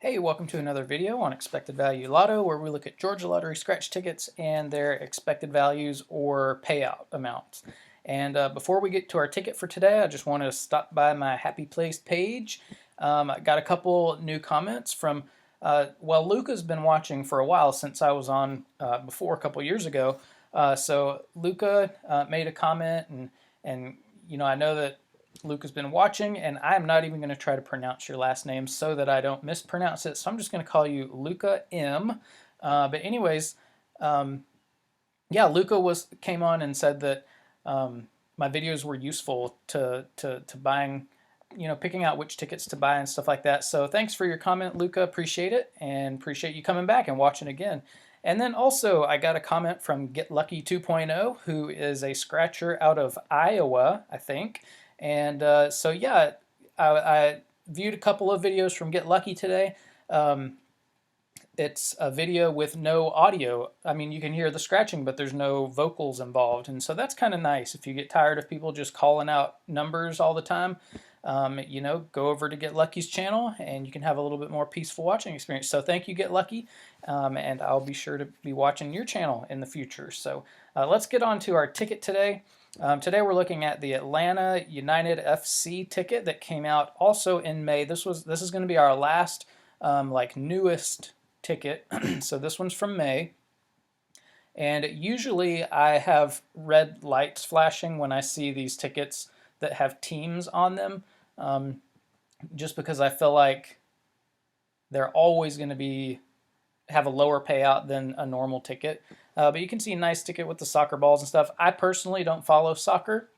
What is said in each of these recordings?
Hey, welcome to another video on expected value lotto, where we look at Georgia lottery scratch tickets and their expected values or payout amounts. And before we get to our ticket for today, I just want to stop by my Happy Place page. I got a couple new comments from, Luca's been watching for a while since I was on before a couple years ago. So Luca made a comment, and I know that Luke has been watching, and I'm not even going to try to pronounce your last name so that I don't mispronounce it. So I'm just going to call you Luca M. But anyways, yeah, Luca came on and said that my videos were useful to buying, picking out which tickets to buy and stuff like that. So thanks for your comment, Luca. Appreciate it, and appreciate you coming back and watching again. And then also, I got a comment from Get Lucky 2.0, who is a scratcher out of Iowa, I think. And so, yeah, I viewed a couple of videos from Get Lucky today. It's a video with no audio. I mean, you can hear the scratching, but there's no vocals involved. And so that's kind of nice. If you get tired of people just calling out numbers all the time, go over to Get Lucky's channel and you can have a little bit more peaceful watching experience. So thank you, Get Lucky, and I'll be sure to be watching your channel in the future. So let's get on to our ticket today. Today we're looking at the Atlanta United FC ticket that came out also in May. This is going to be our last newest ticket. So this one's from May. And usually I have red lights flashing when I see these tickets that have teams on them, just because I feel like they're always going to have a lower payout than a normal ticket. But you can see a nice ticket with the soccer balls and stuff. I personally don't follow soccer,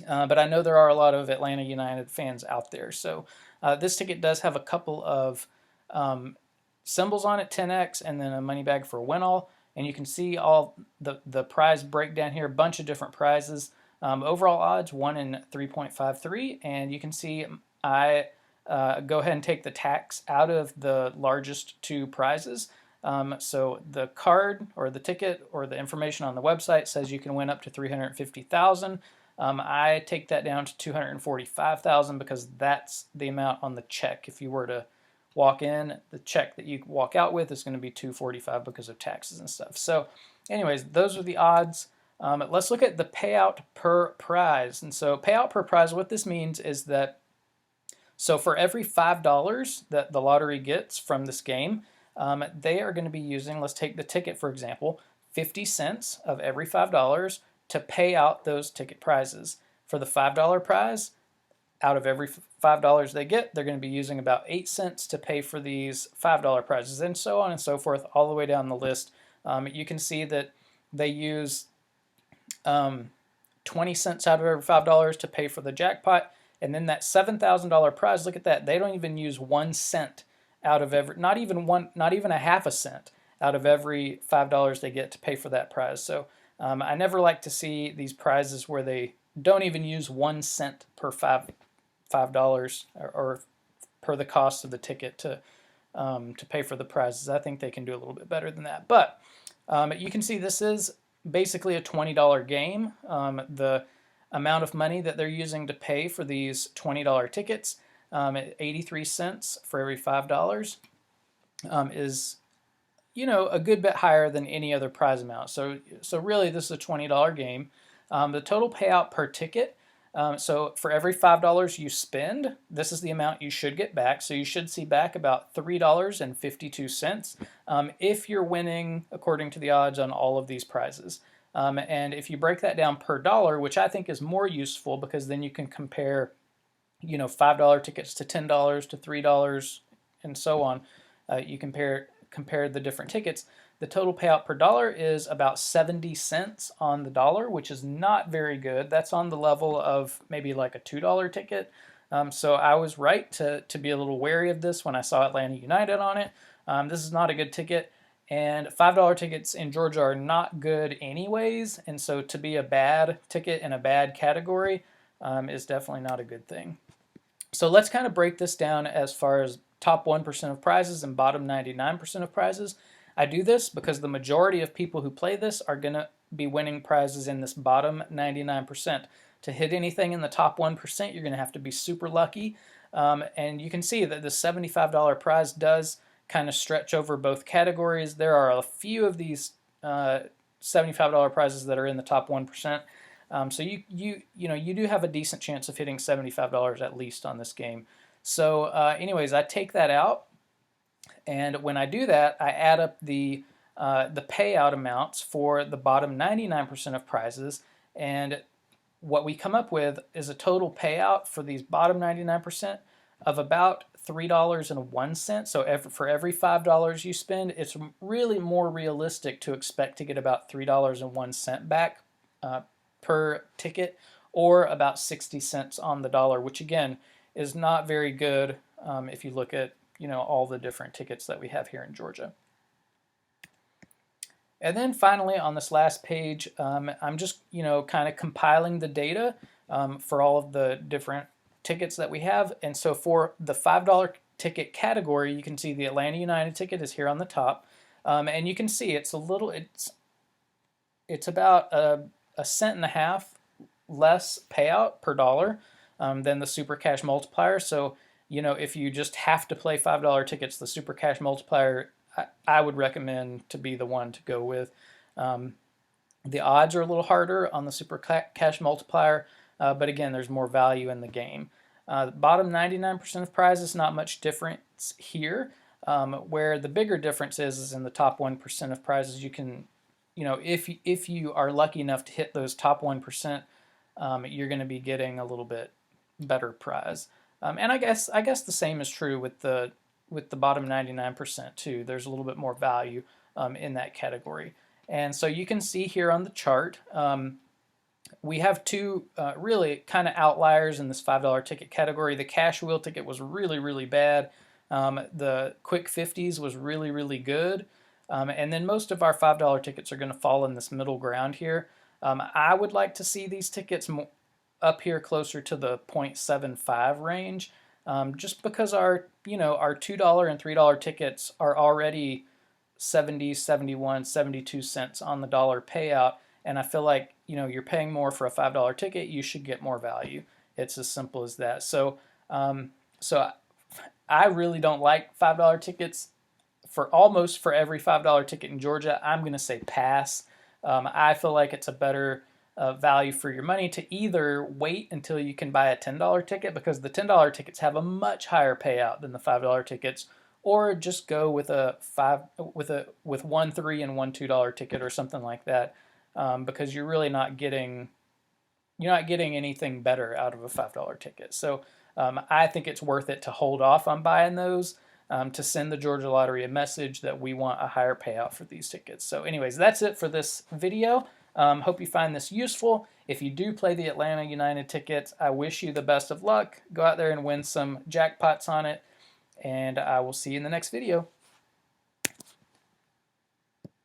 but I know there are a lot of Atlanta United fans out there. So this ticket does have a couple of symbols on it, 10x, and then a money bag for a win all. And you can see all the prize breakdown here, a bunch of different prizes. Overall odds 1 in 3.53, and you can see I go ahead and take the tax out of the largest two prizes. So the card or the ticket or the information on the website says you can win up to $350,000. I take that down to $245,000 because that's the amount on the check. If you were to walk in, the check that you walk out with is going to be $245 because of taxes and stuff. So anyways, those are the odds. Let's look at the payout per prize. And so payout per prize, what this means is that, so for every $5 that the lottery gets from this game, they are going to be using, let's take the ticket for example, 50 cents of every $5 to pay out those ticket prizes. For the $5 prize, out of every $5 they get, they're going to be using about 8 cents to pay for these $5 prizes, and so on and so forth, all the way down the list. You can see that they use 20 cents out of every $5 to pay for the jackpot, and then that $7,000 prize, look at that, they don't even use 1 cent out of every, not even a half a cent out of every $5 they get to pay for that prize. So I never like to see these prizes where they don't even use 1 cent per $5 or per the cost of the ticket to pay for the prizes. I think they can do a little bit better than that. But you can see this is basically a $20 game. The amount of money that they're using to pay for these $20 tickets at 83 cents for every $5 is, a good bit higher than any other prize amount. So really this is a $20 game. The total payout per ticket, so for every $5 you spend, this is the amount you should get back. So you should see back about $3.52 if you're winning according to the odds on all of these prizes. And if you break that down per dollar, which I think is more useful because then you can compare, $5 tickets to $10 to $3 and so on. You compare the different tickets. The total payout per dollar is about 70 cents on the dollar, which is not very good. That's on the level of maybe like a $2 ticket. So I was right to be a little wary of this when I saw Atlanta United on it. This is not a good ticket, and $5 tickets in Georgia are not good anyways, and so to be a bad ticket in a bad category is definitely not a good thing. So let's kind of break this down as far as top 1% of prizes and bottom 99% of prizes. I do this because the majority of people who play this are going to be winning prizes in this bottom 99%. To hit anything in the top 1%, you're going to have to be super lucky. And you can see that the $75 prize does kind of stretch over both categories. There are a few of these $75 prizes that are in the top 1%. So you do have a decent chance of hitting $75 at least on this game. So anyways, I take that out, and when I do that, I add up the payout amounts for the bottom 99% of prizes, and what we come up with is a total payout for these bottom 99% of about $3.01. So for every $5 you spend, it's really more realistic to expect to get about $3.01 back per ticket, or about 60 cents on the dollar, which again is not very good if you look at all the different tickets that we have here in Georgia. And then finally on this last page, I'm just kind of compiling the data for all of the different tickets that we have. And so for the $5 ticket category, you can see the Atlanta United ticket is here on the top, and you can see it's about a cent and a half less payout per dollar than the Super Cash multiplier. So if you just have to play $5 tickets, the Super Cash multiplier I would recommend to be the one to go with. The odds are a little harder on the Super Cash multiplier, but again, there's more value in the game. Bottom 99% of prizes, not much difference here. Where the bigger difference is in the top 1% of prizes. You can, if you are lucky enough to hit those top 1%, you're going to be getting a little bit better prize. And I guess the same is true with the bottom 99% too. There's a little bit more value in that category. And so you can see here on the chart, we have two really kind of outliers in this $5 ticket category. The cash wheel ticket was really, really bad. The quick 50s was really, really good. And then most of our $5 tickets are going to fall in this middle ground here. I would like to see these tickets up here closer to the 0.75 range. Just because our $2 and $3 tickets are already 70, 71, 72 cents on the dollar payout, and I feel like you're paying more for a $5 ticket, you should get more value. It's as simple as that. So I really don't like $5 tickets. For every $5 ticket in Georgia, I'm going to say pass. I feel like it's a better value for your money to either wait until you can buy a $10 ticket, because the $10 tickets have a much higher payout than the $5 tickets, or just go with one $3 and one $2 ticket or something like that, because you're really not getting anything better out of a $5 ticket. So I think it's worth it to hold off on buying those, to send the Georgia Lottery a message that we want a higher payout for these tickets. So anyways, that's it for this video. Hope you find this useful. If you do play the Atlanta United tickets, I wish you the best of luck. Go out there and win some jackpots on it, and I will see you in the next video.